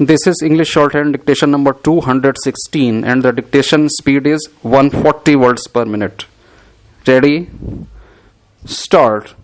This is English shorthand dictation number 216 and the dictation speed is 140 words per minute. Ready? Start.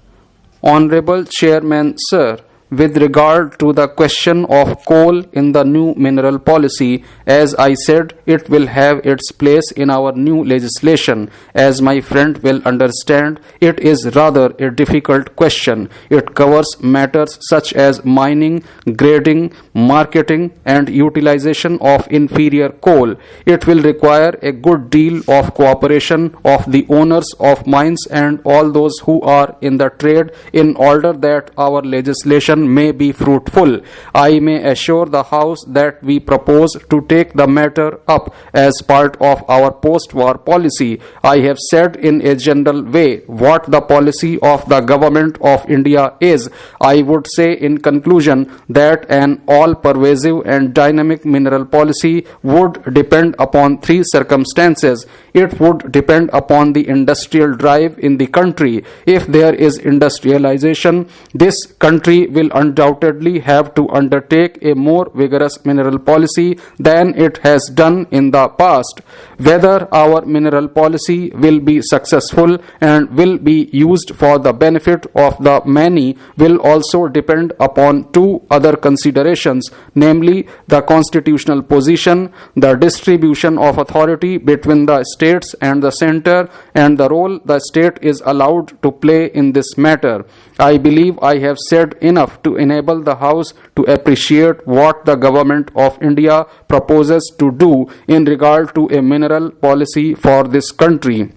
Honorable Chairman, sir, with regard to the question of coal in the new mineral policy, as I said, it will have its place in our new legislation. As my friend will understand, it is rather a difficult question. It covers matters such as mining, grading, marketing and utilization of inferior coal. It will require a good deal of cooperation of the owners of mines and all those who are in the trade in order that our legislation may be fruitful. I may assure the House that we propose to take the matter up as part of our post-war policy. I have said in a general way what the policy of the Government of India is. I would say in conclusion that an all-pervasive and dynamic mineral policy would depend upon three circumstances. It would depend upon the industrial drive in the country. If there is industrialization, this country will undoubtedly have to undertake a more vigorous mineral policy than it has done in the past. Whether our mineral policy will be successful and will be used for the benefit of the many will also depend upon two other considerations, namely the constitutional position, the distribution of authority between the states and the center, and the role the state is allowed to play in this matter. I believe I have said enough to enable the House to appreciate what the Government of India proposes to do in regard to a mineral policy for this country.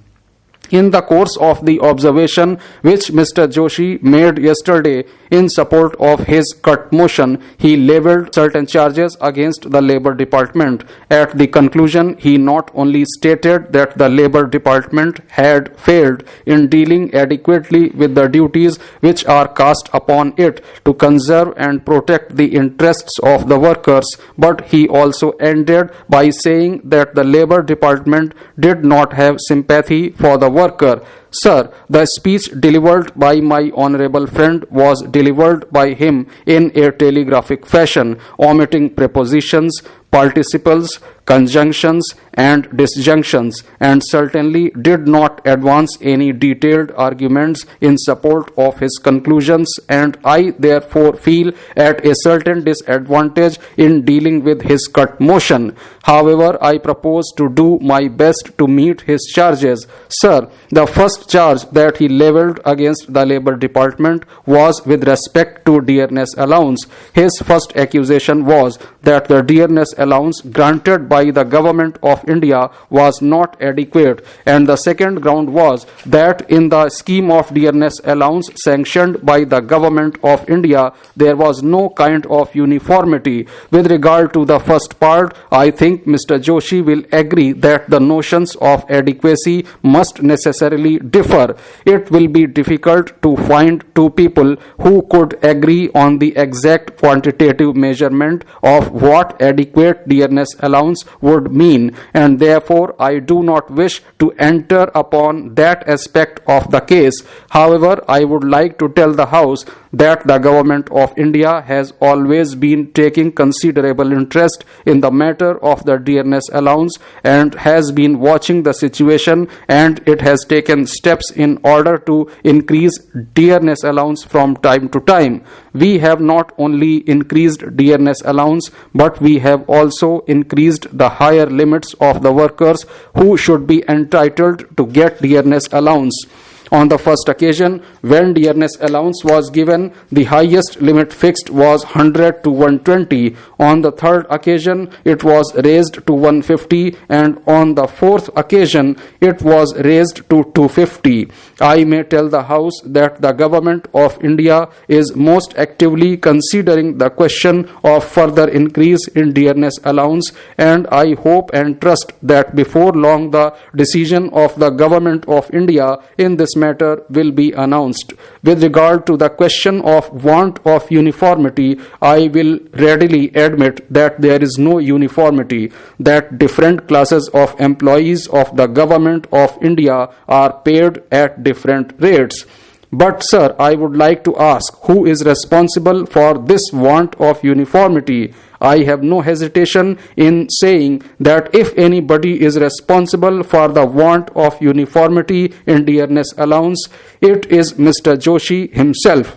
In the course of the observation which Mr. Joshi made yesterday in support of his cut motion, he levelled certain charges against the Labour Department. At the conclusion, he not only stated that the Labour Department had failed in dealing adequately with the duties which are cast upon it to conserve and protect the interests of the workers, but he also ended by saying that the Labour Department did not have sympathy for the worker. Sir, the speech delivered by my honorable friend was delivered by him in a telegraphic fashion, omitting prepositions, participles, conjunctions and disjunctions, and certainly did not advance any detailed arguments in support of his conclusions, and I therefore feel at a certain disadvantage in dealing with his cut motion. However, I propose to do my best to meet his charges. Sir, the first charge that he levelled against the Labour Department was with respect to dearness allowance. His first accusation was that the dearness allowance granted by the Government of India was not adequate, and the second ground was that in the scheme of dearness allowance sanctioned by the Government of India there was no kind of uniformity. With regard to the first part, I think Mr. Joshi will agree that the notions of adequacy must necessarily differ. It will be difficult to find two people who could agree on the exact quantitative measurement of what adequate dearness allowance would mean, and therefore I do not wish to enter upon that aspect of the case. However, I would like to tell the House that the Government of India has always been taking considerable interest in the matter of the dearness allowance and has been watching the situation, and it has taken steps in order to increase dearness allowance from time to time. We have not only increased dearness allowance, but we have also increased the higher limits of the workers who should be entitled to get dearness allowance. On the first occasion, when dearness allowance was given, the highest limit fixed was 100 to 120. On the third occasion, it was raised to 150, and on the fourth occasion, it was raised to 250. I may tell the House that the Government of India is most actively considering the question of further increase in dearness allowance, and I hope and trust that before long the decision of the Government of India in this matter will be announced. With regard to the question of want of uniformity, I will readily admit that there is no uniformity, that different classes of employees of the Government of India are paid at different rates. But sir, I would like to ask, who is responsible for this want of uniformity? I have no hesitation in saying that if anybody is responsible for the want of uniformity in dearness allowance, it is Mr. Joshi himself.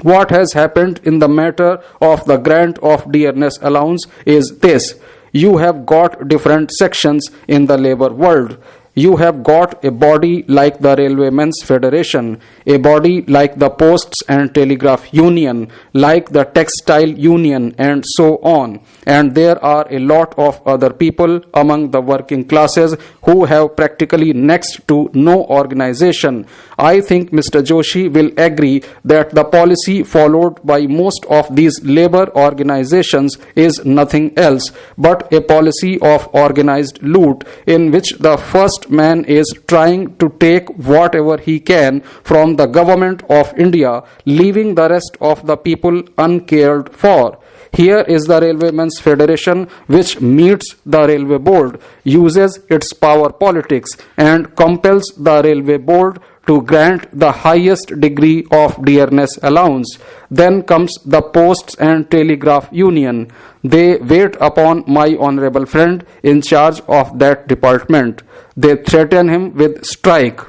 What has happened in the matter of the grant of dearness allowance is this. You have got different sections in the labor world. You have got a body like the Railwaymen's Federation, a body like the Posts and Telegraph Union, like the Textile Union, and so on. And there are a lot of other people among the working classes who have practically next to no organization. I think Mr. Joshi will agree that the policy followed by most of these labor organizations is nothing else but a policy of organized loot in which the first man is trying to take whatever he can from the government of India, leaving the rest of the people uncared for. Here is the Railwaymen's Federation, which meets the Railway Board, uses its power politics, and compels the Railway Board to grant the highest degree of dearness allowance. Then comes the Posts and Telegraph Union. They wait upon my honorable friend in charge of that department. They threaten him with strike.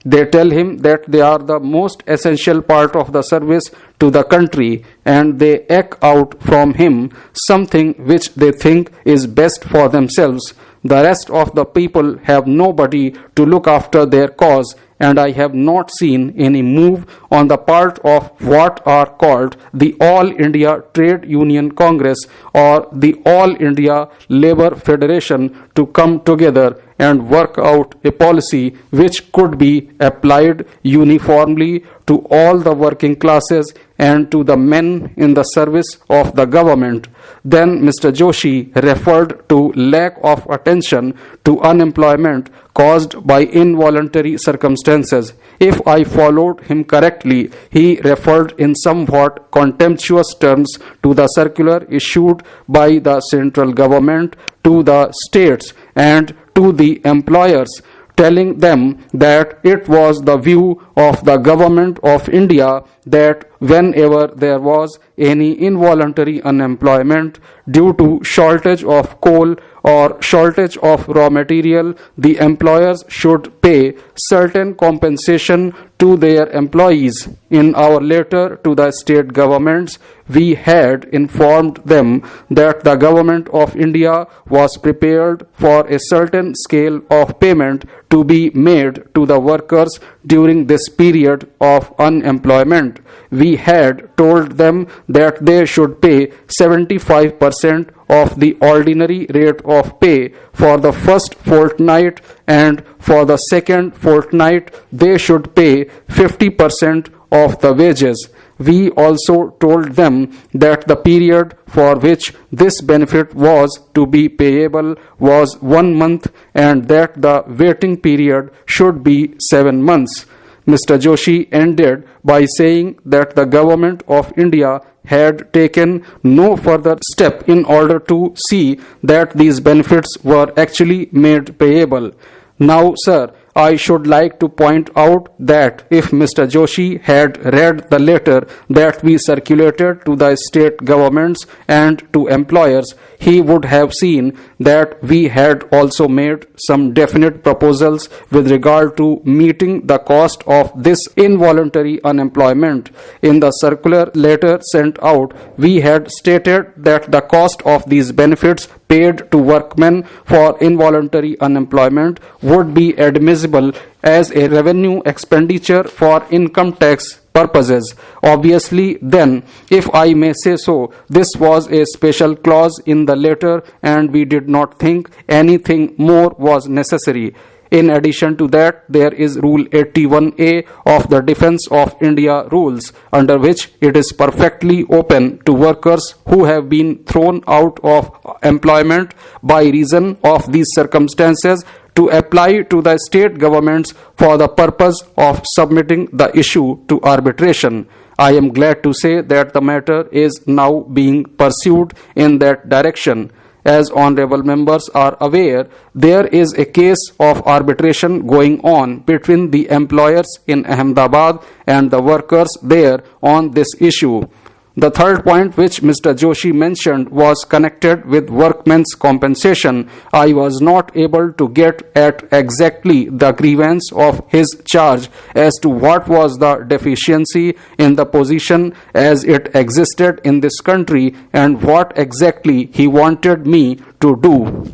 They tell him that they are the most essential part of the service to the country, and they eke out from him something which they think is best for themselves. The rest of the people have nobody to look after their cause, and I have not seen any move on the part of what are called the All India Trade Union Congress or the All India Labour Federation to come together and work out a policy which could be applied uniformly to all the working classes and to the men in the service of the government. Then Mr. Joshi referred to lack of attention to unemployment caused by involuntary circumstances. If I followed him correctly, he referred in somewhat contemptuous terms to the circular issued by the central government to the states and to the employers, telling them that it was the view of the government of India that whenever there was any involuntary unemployment due to shortage of coal or shortage of raw material, the employers should pay certain compensation to their employees. In our letter to the state governments, we had informed them that the government of India was prepared for a certain scale of payment to be made to the workers during this period of unemployment. We had told them that they should pay 75% of the ordinary rate of pay for the first fortnight, and for the second fortnight they should pay 50% of the wages. We also told them that the period for which this benefit was to be payable was 1 month and that the waiting period should be 7 months. Mr. Joshi ended by saying that the government of India had taken no further step in order to see that these benefits were actually made payable. Now, sir, I should like to point out that if Mr. Joshi had read the letter that we circulated to the state governments and to employers, he would have seen that we had also made some definite proposals with regard to meeting the cost of this involuntary unemployment. In the circular letter sent out, we had stated that the cost of these benefits paid to workmen for involuntary unemployment would be admissible as a revenue expenditure for income tax purposes. Obviously, then, if I may say so, this was a special clause in the letter and we did not think anything more was necessary. In addition to that, there is Rule 81A of the Defence of India rules, under which it is perfectly open to workers who have been thrown out of employment by reason of these circumstances to apply to the state governments for the purpose of submitting the issue to arbitration. I am glad to say that the matter is now being pursued in that direction. As honorable members are aware, there is a case of arbitration going on between the employers in Ahmedabad and the workers there on this issue. The third point which Mr. Joshi mentioned was connected with workmen's compensation. I was not able to get at exactly the grievance of his charge as to what was the deficiency in the position as it existed in this country and what exactly he wanted me to do.